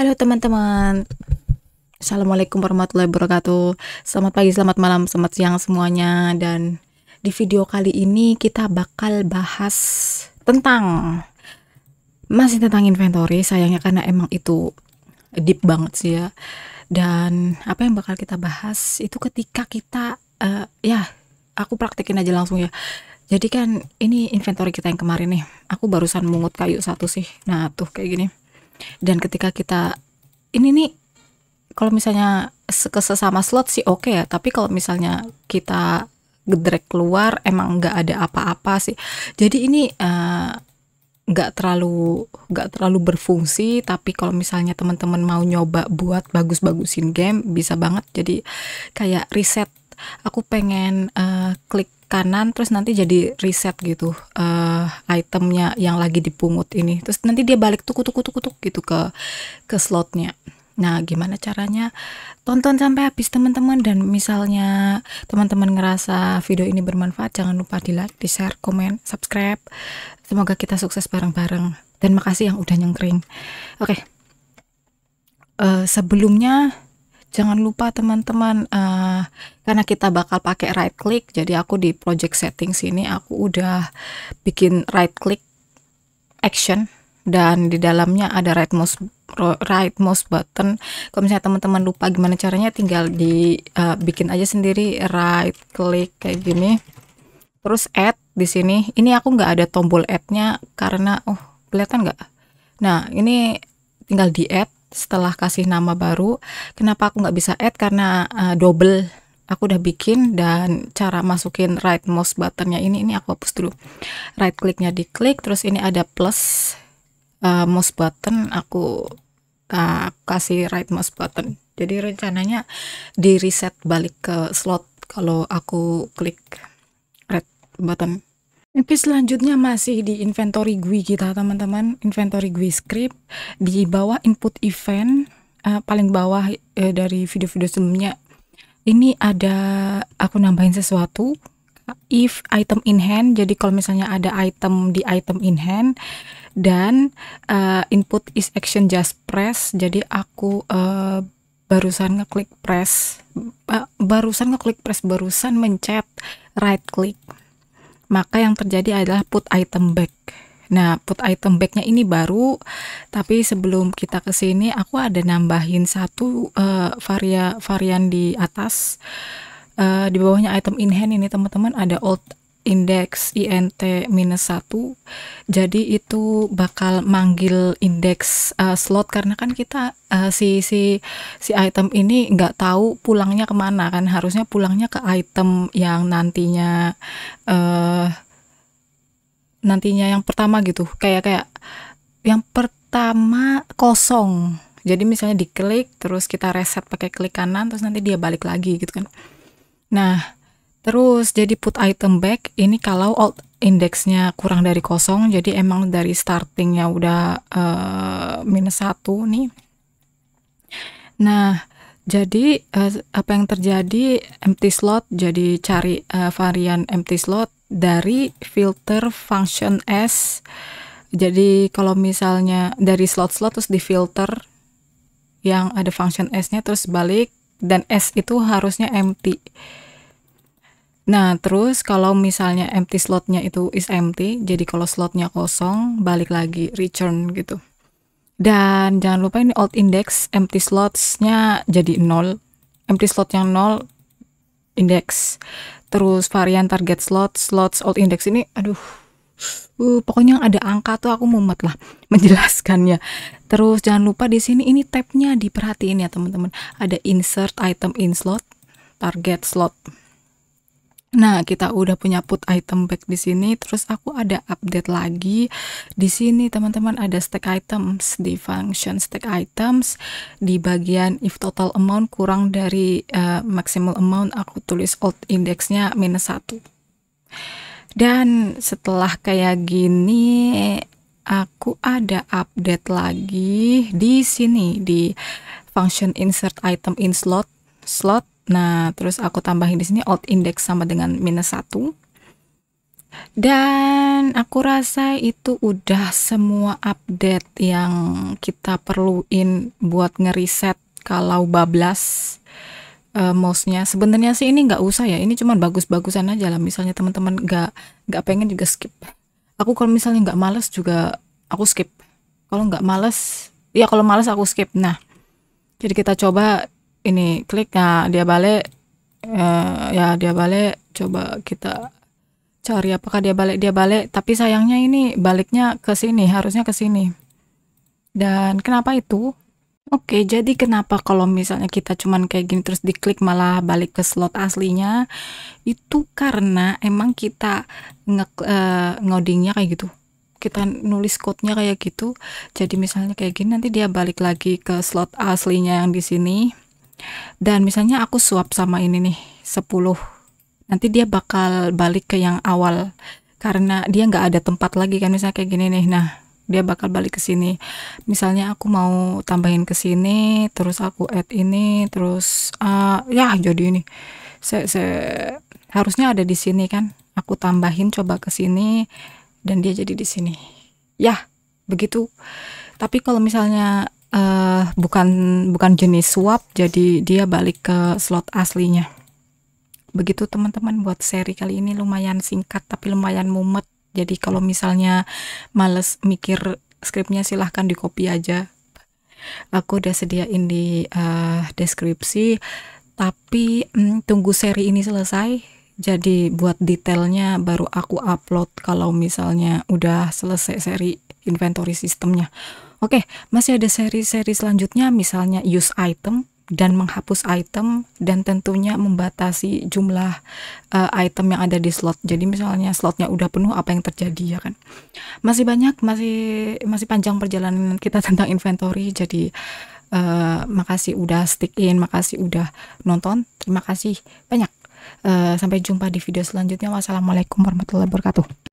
Halo teman-teman, Assalamualaikum warahmatullahi wabarakatuh. Selamat pagi, selamat malam, selamat siang semuanya. Dan di video kali ini kita bakal bahas masih tentang inventory. Sayangnya karena emang itu deep banget sih ya. Dan apa yang bakal kita bahas itu ketika kita aku praktekin aja langsung ya. Jadi kan ini inventory kita yang kemarin nih. Aku barusan mungut kayu satu sih. Nah tuh kayak gini. Dan ketika kita ini nih, kalau misalnya ke sesama slot sih oke ya, tapi kalau misalnya kita gedrek keluar emang nggak ada apa-apa sih. Jadi ini nggak terlalu berfungsi, tapi kalau misalnya teman-teman mau nyoba buat bagus-bagusin game bisa banget. Jadi kayak reset, aku pengen klik kanan terus nanti jadi reset gitu itemnya yang lagi dipungut ini, terus nanti dia balik tuk gitu ke slotnya. Nah gimana caranya? Tonton sampai habis teman-teman, dan misalnya teman-teman ngerasa video ini bermanfaat jangan lupa di like, di share, komen, subscribe. Semoga kita sukses bareng-bareng, dan makasih yang udah nyengkring. Oke. Sebelumnya jangan lupa teman-teman, karena kita bakal pakai right click, jadi aku di project settings ini aku udah bikin right click action, dan di dalamnya ada right mouse button. Kalau misalnya teman-teman lupa gimana caranya, tinggal bikin aja sendiri right click kayak gini, terus add di sini. Ini aku nggak ada tombol add-nya karena kelihatan nggak? Nah ini tinggal di add setelah kasih nama baru. Kenapa aku nggak bisa add? Karena double aku udah bikin, dan cara masukin right mouse buttonnya ini aku hapus dulu. Right clicknya diklik, terus ini ada plus mouse button, aku kasih right mouse button. Jadi rencananya di reset balik ke slot kalau aku klik right button. Oke, selanjutnya masih di inventory GUI kita teman-teman, inventory GUI script. Di bawah input event, paling bawah dari video-video sebelumnya, ini ada aku nambahin sesuatu, if item in hand. Jadi kalau misalnya ada item di item in hand, dan input is action just press. Jadi aku barusan ngeklik press, barusan mencet right click, maka yang terjadi adalah put item back. Nah put item backnya ini baru, tapi sebelum kita ke sini aku ada nambahin satu varian di atas. Di bawahnya item in hand ini teman-teman ada alt index int -1. Jadi itu bakal manggil index slot, karena kan kita si item ini nggak tahu pulangnya kemana kan, harusnya pulangnya ke item yang nantinya yang pertama gitu, kayak yang pertama kosong. Jadi misalnya diklik terus kita reset pakai klik kanan, terus nanti dia balik lagi gitu kan. Nah terus jadi put item back ini kalau alt indexnya kurang dari kosong, jadi emang dari startingnya udah -1 nih. Nah jadi apa yang terjadi, empty slot, jadi cari varian empty slot dari filter function s. Jadi kalau misalnya dari slot-slot terus di filter yang ada function s-nya terus balik, dan s itu harusnya empty. Nah terus kalau misalnya empty slotnya itu is empty, jadi kalau slotnya kosong balik lagi return gitu. Dan jangan lupa ini alt index empty slotsnya jadi 0, empty slot yang 0 index. Terus varian target slots alt index ini pokoknya ada angka tuh aku mumet lah menjelaskannya. Terus jangan lupa di sini ini tabnya diperhatiin ya teman-teman, ada insert item in slot, target slot. Nah kita udah punya put item back di sini. Terus aku ada update lagi di sini teman-teman, ada stack items. Di function stack items di bagian if total amount kurang dari maximal amount, aku tulis alt indexnya -1. Dan setelah kayak gini aku ada update lagi di sini di function insert item in slot. Nah terus aku tambahin di sini alt index sama dengan -1. Dan aku rasa itu udah semua update yang kita perluin buat ngeriset kalau bablas mouse-nya. Sebenarnya sih ini nggak usah ya, ini cuman bagus-bagusan aja lah. Misalnya teman-teman nggak pengen juga skip. Aku kalau misalnya nggak males juga aku skip. Kalau nggak males, ya kalau males aku skip. Nah, jadi kita coba ini klik, nah dia balik, ya dia balik. Coba kita cari apakah dia balik, tapi sayangnya ini baliknya ke sini, harusnya ke sini. Dan kenapa itu? Oke, jadi kenapa kalau misalnya kita cuman kayak gini terus diklik malah balik ke slot aslinya, itu karena emang kita ngodingnya kayak gitu. Kita nulis code-nya kayak gitu. Jadi misalnya kayak gini, nanti dia balik lagi ke slot aslinya yang di sini. Dan misalnya aku swap sama ini nih 10, nanti dia bakal balik ke yang awal karena dia nggak ada tempat lagi kan, misalnya kayak gini nih. Nah, dia bakal balik ke sini. Misalnya aku mau tambahin ke sini, terus aku add ini, terus ya jadi ini. Harusnya ada di sini kan. Aku tambahin coba ke sini dan dia jadi di sini. Ya, begitu. Tapi kalau misalnya bukan jenis swap, jadi dia balik ke slot aslinya. Begitu teman-teman, buat seri kali ini lumayan singkat tapi lumayan mumet. Jadi kalau misalnya males mikir skripnya silahkan di copy aja. Aku udah sediain di deskripsi. Tapi tunggu seri ini selesai. Jadi buat detailnya baru aku upload kalau misalnya udah selesai seri inventory sistemnya. Oke, masih ada seri-seri selanjutnya, misalnya use item dan menghapus item, dan tentunya membatasi jumlah item yang ada di slot. Jadi misalnya slotnya udah penuh, apa yang terjadi ya kan. Masih banyak, masih panjang perjalanan kita tentang inventory. Jadi makasih udah stick in, makasih udah nonton, terima kasih banyak. Sampai jumpa di video selanjutnya. Wassalamualaikum warahmatullahi wabarakatuh.